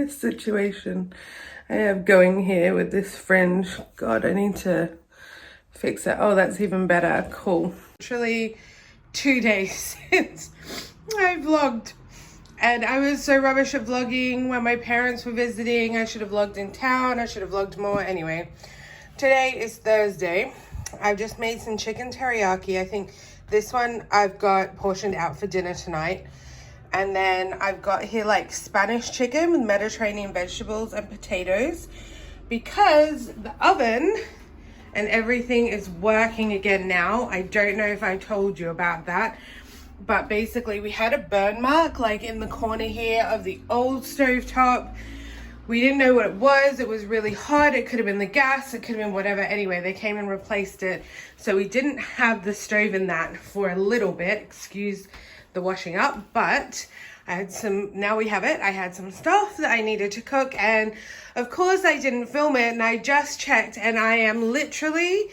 this situation I have going here with this fringe. God, I need to fix it. Oh, that's even better. Cool. Literally 2 days since I vlogged. And I was so rubbish at vlogging when my parents were visiting. I should have vlogged in town. I should have vlogged more. Anyway, today is Thursday. I've just made some chicken teriyaki. I think this one I've got portioned out for dinner tonight. And then I've got here like Spanish chicken with Mediterranean vegetables and potatoes, because the oven and everything is working again now. I don't know if I told you about that, but basically we had a burn mark like in the corner here of the old stovetop. We didn't know what it was. It was really hot. It could have been the gas. It could have been whatever. Anyway, they came and replaced it. So we didn't have the stove in that for a little bit. Excuse the washing up, but I had some, now we have it. I had some stuff that I needed to cook, and of course I didn't film it, and I just checked and I am literally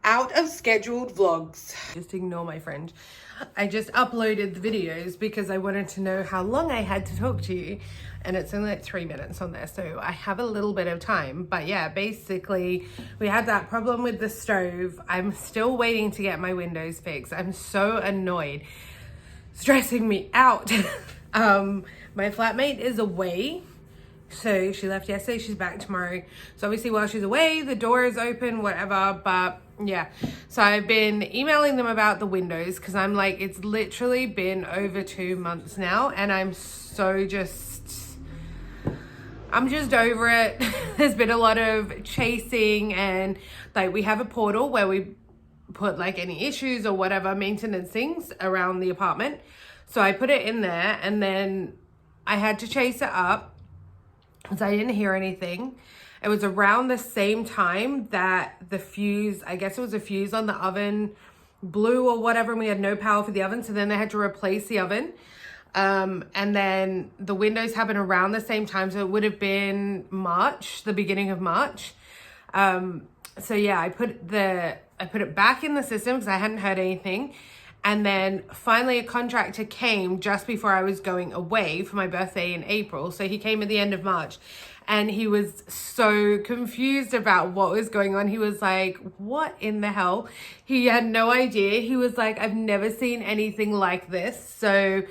out of scheduled vlogs. Just ignore my friend. I just uploaded the videos because I wanted to know how long I had to talk to you, and it's only like 3 minutes on there, so I have a little bit of time. But yeah, basically we had that problem with the stove. I'm still waiting to get my windows fixed. I'm so annoyed. Stressing me out. My flatmate is away, so she left yesterday. She's back tomorrow, so obviously while she's away the door is open, whatever. But yeah, so I've been emailing them about the windows because I'm like, it's literally been over 2 months now, and I'm just over it. There's been a lot of chasing, and like we have a portal where we put like any issues or whatever maintenance things around the apartment. So I put it in there, and then I had to chase it up because I didn't hear anything. It was around the same time that the fuse, I guess it was a fuse on the oven, blew or whatever, and we had no power for the oven. So then they had to replace the oven. And then the windows happened around the same time. So it would have been March, the beginning of March. So yeah, I put it back in the system because I hadn't heard anything. And then finally a contractor came just before I was going away for my birthday in April. So he came at the end of March, and he was so confused about what was going on. He was like, what in the hell? He had no idea. He was like, I've never seen anything like this. So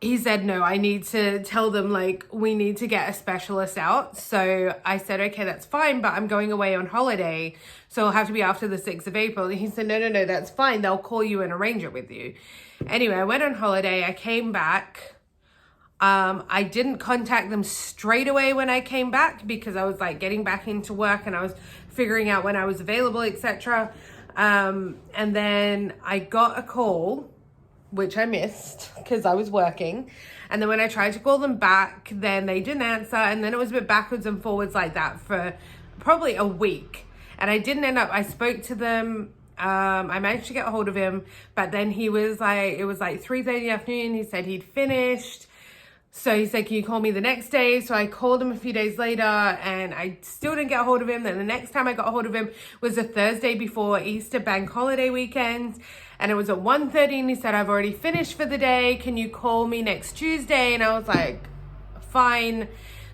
he said, no, I need to tell them, like, we need to get a specialist out. So I said, okay, that's fine, but I'm going away on holiday, so it'll have to be after the 6th of April. And he said, no, that's fine. They'll call you and arrange it with you. Anyway, I went on holiday. I came back. I didn't contact them straight away when I came back because I was like getting back into work and I was figuring out when I was available, etc. And then I got a call, which I missed because I was working. And then when I tried to call them back, then they didn't answer. And then it was a bit backwards and forwards like that for probably a week. And I didn't end up, I spoke to them. I managed to get a hold of him, but then he was like, it was like 3:30 in the afternoon. He said he'd finished. So he said, can you call me the next day? So I called him a few days later, and I still didn't get a hold of him. Then the next time I got a hold of him was the Thursday before Easter bank holiday weekend. And it was at 1:30, and he said, I've already finished for the day. Can you call me next Tuesday? And I was like, fine.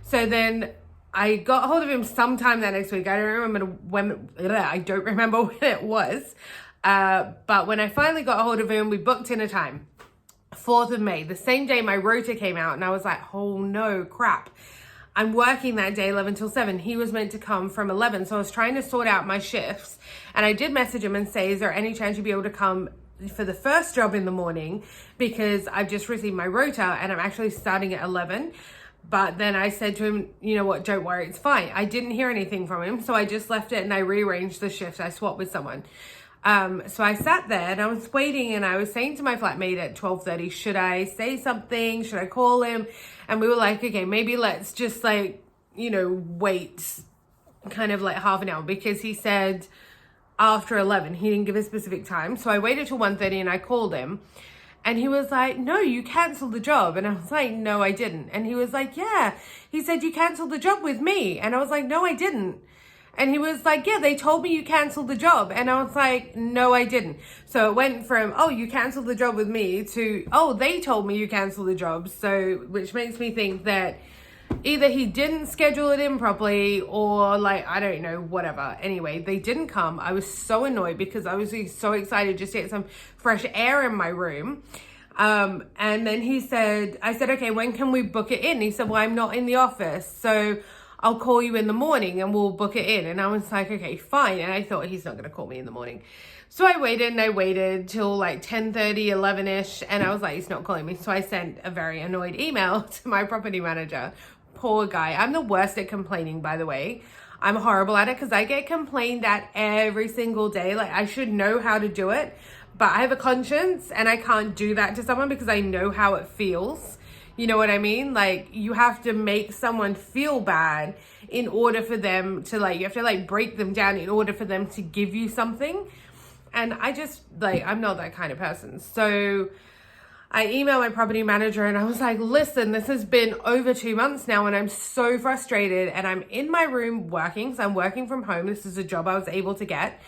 So then I got a hold of him sometime that next week. I don't remember when it was. But when I finally got a hold of him, we booked in a time. 4th of May, the same day my rota came out, and I was like, oh no, crap. I'm working that day 11 till 7. He was meant to come from 11. So I was trying to sort out my shifts, and I did message him and say, is there any chance you'd be able to come for the first job in the morning? Because I've just received my rota and I'm actually starting at 11. But then I said to him, you know what, don't worry, it's fine. I didn't hear anything from him. So I just left it and I rearranged the shift. I swapped with someone. So I sat there and I was waiting, and I was saying to my flatmate at 12:30, should I say something? Should I call him? And we were like, okay, maybe let's just like, wait kind of like half an hour, because he said after 11, he didn't give a specific time. So I waited till 1:30 and I called him, and he was like, no, you canceled the job. And I was like, no, I didn't. And he was like, yeah, he said you canceled the job with me. And I was like, no, I didn't. And he was like, yeah, they told me you canceled the job. And I was like, no, I didn't. So it went from, oh, you canceled the job with me to, oh, they told me you canceled the job. So, which makes me think that either he didn't schedule it in properly or like, I don't know, whatever. Anyway, they didn't come. I was so annoyed because I was so excited just to get some fresh air in my room. And then I said, okay, when can we book it in? He said, well, I'm not in the office, so I'll call you in the morning and we'll book it in. And I was like, okay, fine. And I thought he's not going to call me in the morning. So I waited till like 10:30, 11ish. And I was like, he's not calling me. So I sent a very annoyed email to my property manager. Poor guy. I'm the worst at complaining, by the way. I'm horrible at it because I get complained at every single day. Like, I should know how to do it, but I have a conscience and I can't do that to someone because I know how it feels. You know what I mean? Like, you have to make someone feel bad in order for them to, like, you have to like break them down in order for them to give you something. And I just, like, I'm not that kind of person. So I emailed my property manager and I was like, listen, this has been over 2 months now and I'm so frustrated, and I'm in my room working. So I'm working from home. This is a job I was able to get.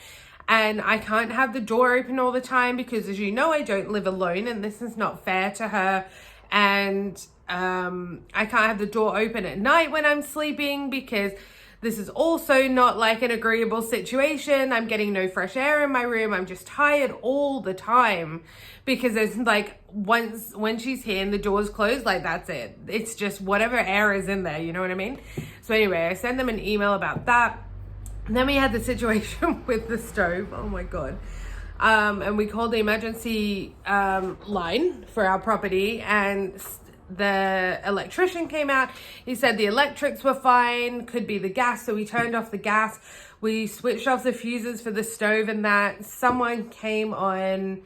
And I can't have the door open all the time because, as you know, I don't live alone and this is not fair to her. And I can't have the door open at night when I'm sleeping because this is also not like an agreeable situation. I'm getting no fresh air in my room. I'm just tired all the time because it's like when she's here and the door's closed, like that's it. It's just whatever air is in there, you know what I mean? So anyway, I sent them an email about that. And then we had the situation with the stove. Oh my God. And we called the emergency line for our property, and the electrician came out. He said the electrics were fine, could be the gas. So we turned off the gas. We switched off the fuses for the stove, and that someone came on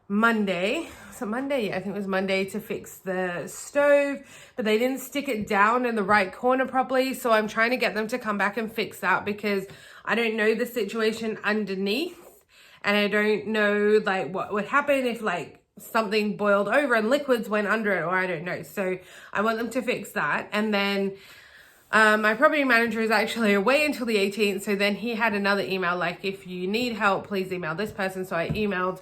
Monday. So Monday, I think it was Monday, to fix the stove, but they didn't stick it down in the right corner properly. So I'm trying to get them to come back and fix that because I don't know the situation underneath. And I don't know like what would happen if like something boiled over and liquids went under it, or I don't know. So I want them to fix that. And then my property manager is actually away until the 18th. So then he had another email like, if you need help, please email this person. So I emailed.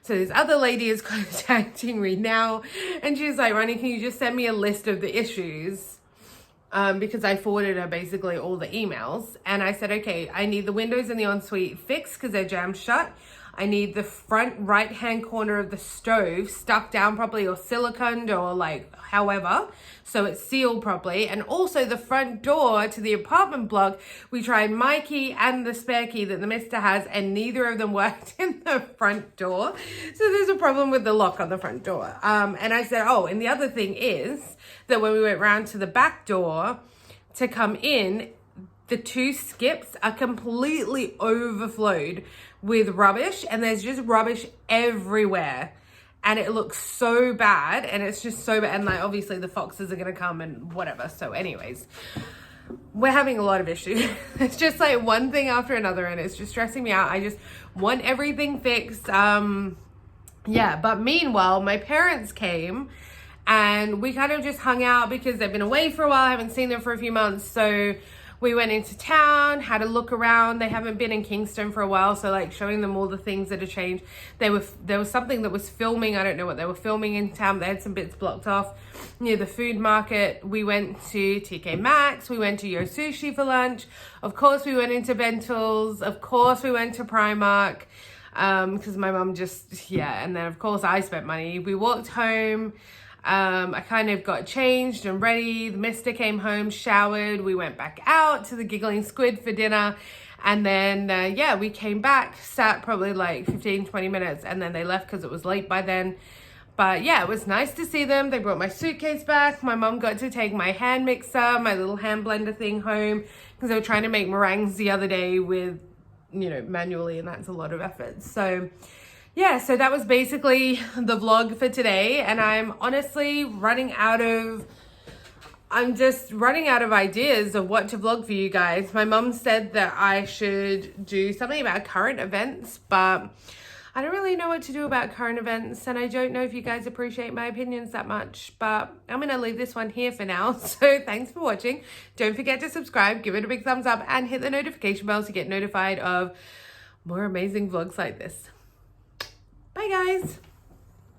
So this other lady is contacting me now. And she's like, Ronnie, can you just send me a list of the issues? Because I forwarded her basically all the emails. And I said, okay, I need the windows in the ensuite fixed because they're jammed shut. I need the front right-hand corner of the stove stuck down properly or siliconed or like however, so it's sealed properly. And also the front door to the apartment block, we tried my key and the spare key that the mister has, and neither of them worked in the front door. So there's a problem with the lock on the front door. And I said, oh, and the other thing is that when we went round to the back door to come in, the two skips are completely overflowed with rubbish, and there's just rubbish everywhere, and it looks so bad, and it's just so bad. And like obviously the foxes are gonna come and whatever. So anyways, we're having a lot of issues. It's just like one thing after another, and it's just stressing me out. I just want everything fixed. Yeah, but meanwhile my parents came and we kind of just hung out because they've been away for a while. I haven't seen them for a few months, so we went into town, had a look around. They haven't been in Kingston for a while, so like showing them all the things that have changed. There was something that was filming. I don't know what they were filming in town. They had some bits blocked off near the food market. We went to TK Maxx. We went to Yo Sushi for lunch. Of course, we went into Bentals. Of course, we went to Primark because my mum just, yeah. And then of course I spent money. We walked home. I kind of got changed and ready. The mister came home, showered. We went back out to the Giggling Squid for dinner. And then, yeah, we came back, sat probably like 15, 20 minutes, and then they left because it was late by then. But yeah, it was nice to see them. They brought my suitcase back. My mom got to take my hand mixer, my little hand blender thing home, because they were trying to make meringues the other day with, you know, manually, and that's a lot of effort. So yeah, so that was basically the vlog for today, and I'm honestly I'm just running out of ideas of what to vlog for you guys. My mom said that I should do something about current events, but I don't really know what to do about current events, and I don't know if you guys appreciate my opinions that much, but I'm going to leave this one here for now. So thanks for watching. Don't forget to subscribe, give it a big thumbs up, and hit the notification bell to get notified of more amazing vlogs like this. Bye guys.